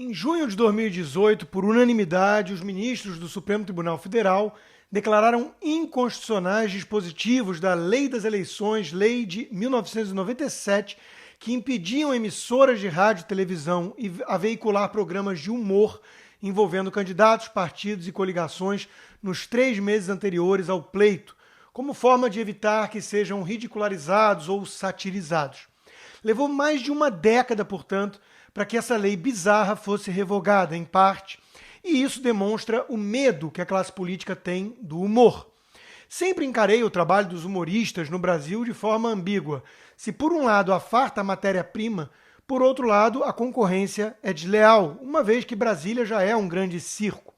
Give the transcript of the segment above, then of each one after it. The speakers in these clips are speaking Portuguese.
Em junho de 2018, por unanimidade, os ministros do Supremo Tribunal Federal declararam inconstitucionais dispositivos da Lei das Eleições, Lei de 1997, que impediam emissoras de rádio e televisão a veicular programas de humor envolvendo candidatos, partidos e coligações nos 3 meses anteriores ao pleito, como forma de evitar que sejam ridicularizados ou satirizados. Levou mais de uma década, portanto, para que essa lei bizarra fosse revogada, em parte, e isso demonstra o medo que a classe política tem do humor. Sempre encarei o trabalho dos humoristas no Brasil de forma ambígua. Se por um lado afarta a matéria-prima, por outro lado a concorrência é desleal, uma vez que Brasília já é um grande circo.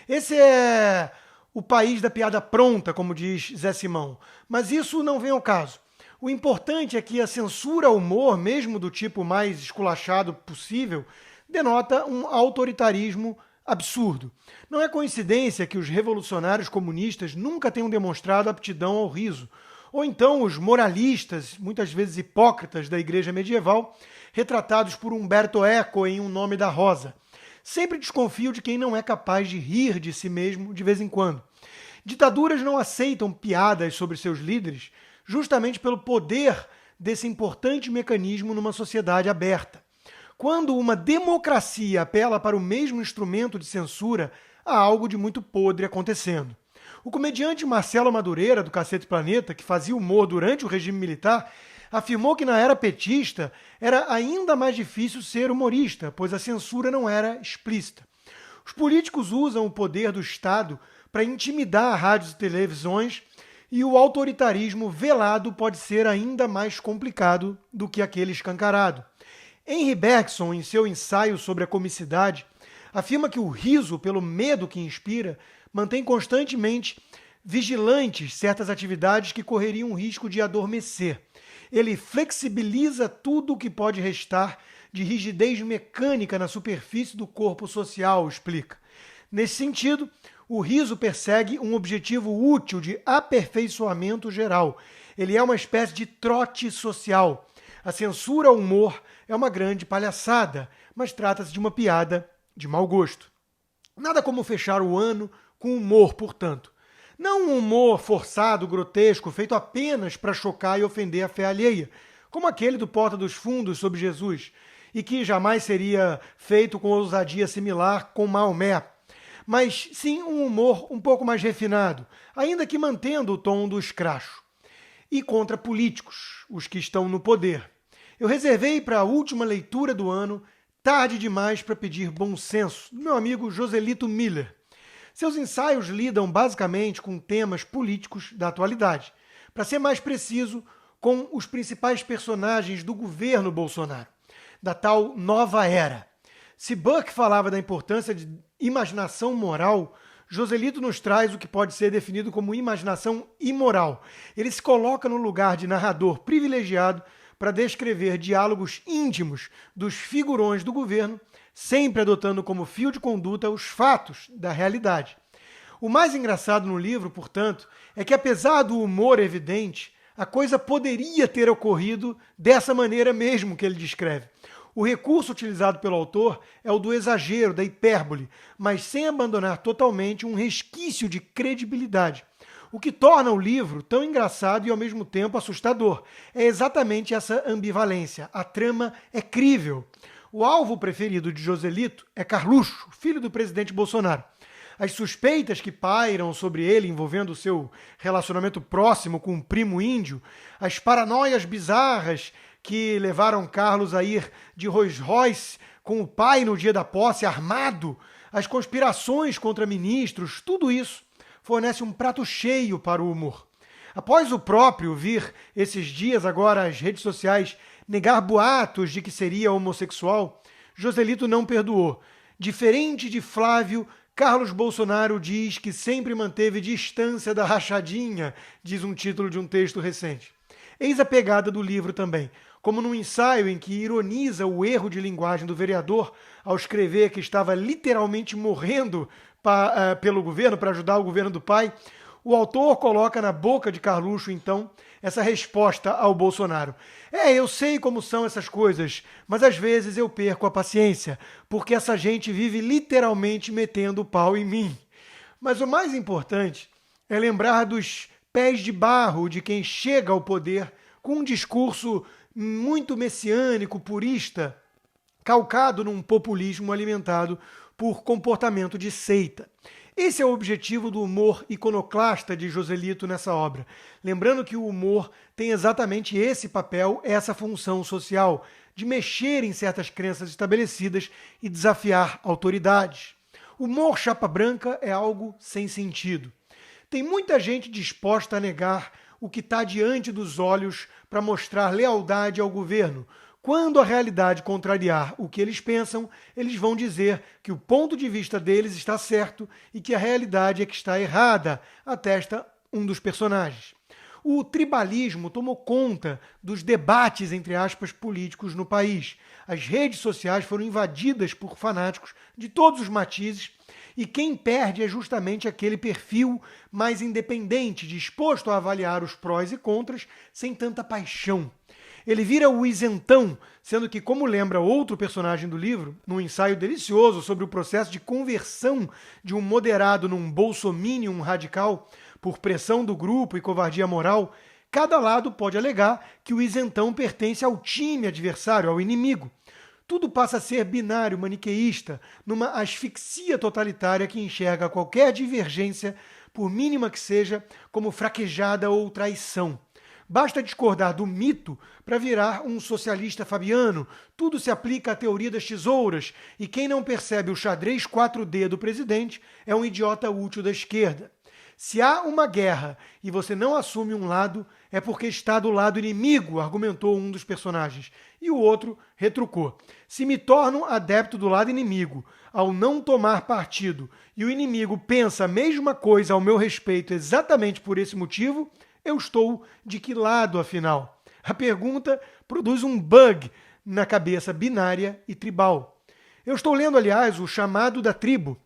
Esse é o país da piada pronta, como diz Zé Simão, mas isso não vem ao caso. O importante é que a censura ao humor, mesmo do tipo mais esculachado possível, denota um autoritarismo absurdo. Não é coincidência que os revolucionários comunistas nunca tenham demonstrado aptidão ao riso, ou então os moralistas, muitas vezes hipócritas da igreja medieval, retratados por Humberto Eco em Um Nome da Rosa. Sempre desconfio de quem não é capaz de rir de si mesmo de vez em quando. Ditaduras não aceitam piadas sobre seus líderes, justamente pelo poder desse importante mecanismo numa sociedade aberta. Quando uma democracia apela para o mesmo instrumento de censura, há algo de muito podre acontecendo. O comediante Marcelo Madureira, do Cacete Planeta, que fazia humor durante o regime militar, afirmou que na era petista era ainda mais difícil ser humorista, pois a censura não era explícita. Os políticos usam o poder do Estado para intimidar rádios e televisões, e o autoritarismo velado pode ser ainda mais complicado do que aquele escancarado. Henry Bergson, em seu ensaio sobre a comicidade, afirma que o riso, pelo medo que inspira, mantém constantemente vigilantes certas atividades que correriam o risco de adormecer. Ele flexibiliza tudo o que pode restar de rigidez mecânica na superfície do corpo social, explica. Nesse sentido, o riso persegue um objetivo útil de aperfeiçoamento geral. Ele é uma espécie de trote social. A censura ao humor é uma grande palhaçada, mas trata-se de uma piada de mau gosto. Nada como fechar o ano com humor, portanto. Não um humor forçado, grotesco, feito apenas para chocar e ofender a fé alheia, como aquele do Porta dos Fundos sobre Jesus, e que jamais seria feito com ousadia similar com Maomé, mas sim um humor um pouco mais refinado, ainda que mantendo o tom do escracho. E contra políticos, os que estão no poder. Eu reservei para a última leitura do ano Tarde Demais para Pedir Bom Senso, do meu amigo Joselito Miller. Seus ensaios lidam basicamente com temas políticos da atualidade. Para ser mais preciso, com os principais personagens do governo Bolsonaro, da tal nova era. Se Buck falava da importância de imaginação moral, Joselito nos traz o que pode ser definido como imaginação imoral. Ele se coloca no lugar de narrador privilegiado para descrever diálogos íntimos dos figurões do governo, sempre adotando como fio de conduta os fatos da realidade. O mais engraçado no livro, portanto, é que apesar do humor evidente, a coisa poderia ter ocorrido dessa maneira mesmo que ele descreve. O recurso utilizado pelo autor é o do exagero, da hipérbole, mas sem abandonar totalmente um resquício de credibilidade. O que torna o livro tão engraçado e ao mesmo tempo assustador é exatamente essa ambivalência. A trama é crível. O alvo preferido de Joselito é Carluxo, filho do presidente Bolsonaro. As suspeitas que pairam sobre ele envolvendo o seu relacionamento próximo com um primo índio, as paranoias bizarras que levaram Carlos a ir de Rolls Royce com o pai no dia da posse armado, as conspirações contra ministros, tudo isso fornece um prato cheio para o humor. Após o próprio vir esses dias agora às redes sociais negar boatos de que seria homossexual, Joselito não perdoou. Diferente de Flávio, Carlos Bolsonaro diz que sempre manteve distância da rachadinha, diz um título de um texto recente. Eis a pegada do livro também, como num ensaio em que ironiza o erro de linguagem do vereador ao escrever que estava literalmente morrendo pelo governo, para ajudar o governo do pai. O autor coloca na boca de Carluxo, então, essa resposta ao Bolsonaro. Eu sei como são essas coisas, mas às vezes eu perco a paciência, porque essa gente vive literalmente metendo o pau em mim. Mas o mais importante é lembrar dos pés de barro de quem chega ao poder com um discurso muito messiânico, purista, calcado num populismo alimentado por comportamento de seita. Esse é o objetivo do humor iconoclasta de Joselito nessa obra. Lembrando que o humor tem exatamente esse papel, essa função social, de mexer em certas crenças estabelecidas e desafiar autoridades. O humor chapa branca é algo sem sentido. Tem muita gente disposta a negar o que está diante dos olhos para mostrar lealdade ao governo. Quando a realidade contrariar o que eles pensam, eles vão dizer que o ponto de vista deles está certo e que a realidade é que está errada, atesta um dos personagens. O tribalismo tomou conta dos debates, entre aspas, políticos no país. As redes sociais foram invadidas por fanáticos de todos os matizes e quem perde é justamente aquele perfil mais independente, disposto a avaliar os prós e contras sem tanta paixão. Ele vira o isentão, sendo que, como lembra outro personagem do livro, num ensaio delicioso sobre o processo de conversão de um moderado num bolsominion radical, por pressão do grupo e covardia moral, cada lado pode alegar que o isentão pertence ao time adversário, ao inimigo. Tudo passa a ser binário, maniqueísta, numa asfixia totalitária que enxerga qualquer divergência, por mínima que seja, como fraquejada ou traição. Basta discordar do mito para virar um socialista fabiano. Tudo se aplica à teoria das tesouras e quem não percebe o xadrez 4D do presidente é um idiota útil da esquerda. Se há uma guerra e você não assume um lado, é porque está do lado inimigo, argumentou um dos personagens. E o outro retrucou. Se me torno adepto do lado inimigo ao não tomar partido e o inimigo pensa a mesma coisa ao meu respeito exatamente por esse motivo, eu estou de que lado, afinal? A pergunta produz um bug na cabeça binária e tribal. Eu estou lendo, aliás, O Chamado da Tribo,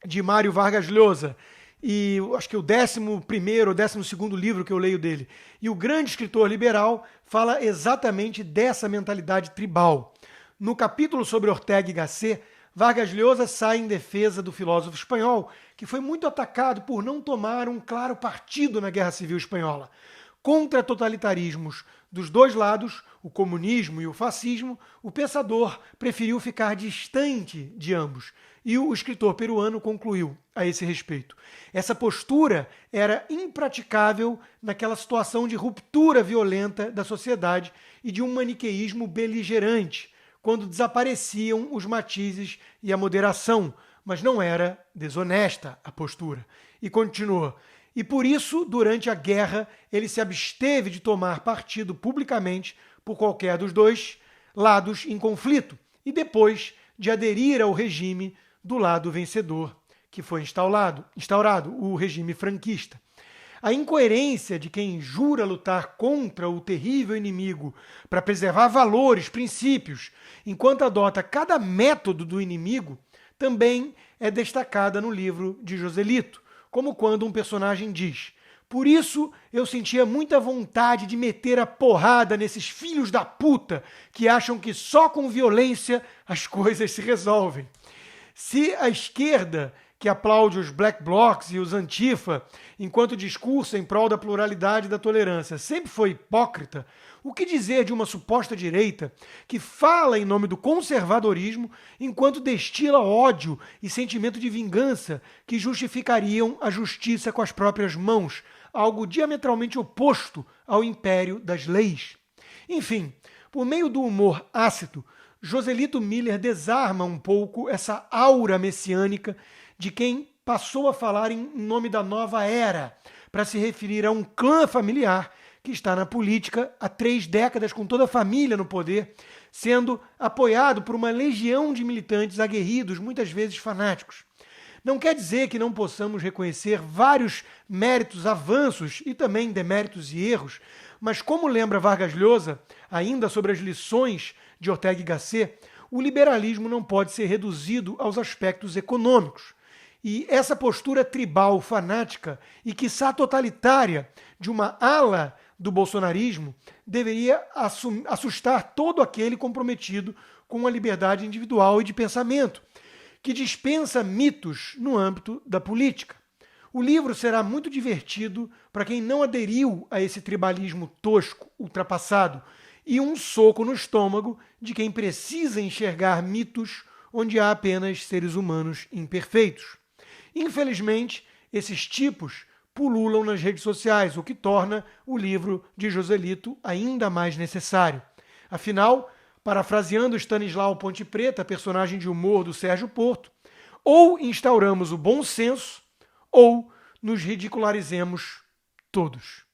de Mário Vargas Llosa, e acho que é o 11º ou 12º livro que eu leio dele. E o grande escritor liberal fala exatamente dessa mentalidade tribal. No capítulo sobre Ortega y Gasset, Vargas Llosa sai em defesa do filósofo espanhol, que foi muito atacado por não tomar um claro partido na Guerra Civil Espanhola. Contra totalitarismos dos dois lados, o comunismo e o fascismo, o pensador preferiu ficar distante de ambos. E o escritor peruano concluiu a esse respeito. Essa postura era impraticável naquela situação de ruptura violenta da sociedade e de um maniqueísmo beligerante, quando desapareciam os matizes e a moderação, mas não era desonesta a postura. E continuou. E por isso, durante a guerra, ele se absteve de tomar partido publicamente por qualquer dos dois lados em conflito e depois de aderir ao regime do lado vencedor, que foi instaurado, o regime franquista. A incoerência de quem jura lutar contra o terrível inimigo para preservar valores, princípios, enquanto adota cada método do inimigo, também é destacada no livro de Joselito, como quando um personagem diz: por isso eu sentia muita vontade de meter a porrada nesses filhos da puta que acham que só com violência as coisas se resolvem. Se a esquerda, que aplaude os black blocs e os antifa, enquanto discursa em prol da pluralidade e da tolerância, sempre foi hipócrita, o que dizer de uma suposta direita que fala em nome do conservadorismo enquanto destila ódio e sentimento de vingança que justificariam a justiça com as próprias mãos, algo diametralmente oposto ao império das leis? Enfim, por meio do humor ácido, Joselito Miller desarma um pouco essa aura messiânica de quem passou a falar em nome da nova era, para se referir a um clã familiar que está na política há 3 décadas, com toda a família no poder, sendo apoiado por uma legião de militantes aguerridos, muitas vezes fanáticos. Não quer dizer que não possamos reconhecer vários méritos, avanços e também deméritos e erros, mas como lembra Vargas Llosa, ainda sobre as lições de Ortega y Gasset, o liberalismo não pode ser reduzido aos aspectos econômicos. E essa postura tribal, fanática e quiçá totalitária de uma ala do bolsonarismo deveria assustar todo aquele comprometido com a liberdade individual e de pensamento, que dispensa mitos no âmbito da política. O livro será muito divertido para quem não aderiu a esse tribalismo tosco, ultrapassado, e um soco no estômago de quem precisa enxergar mitos onde há apenas seres humanos imperfeitos. Infelizmente, esses tipos pululam nas redes sociais, o que torna o livro de Joselito ainda mais necessário. Afinal, parafraseando Stanislau Ponte Preta, personagem de humor do Sérgio Porto, ou instauramos o bom senso, ou nos ridicularizemos todos.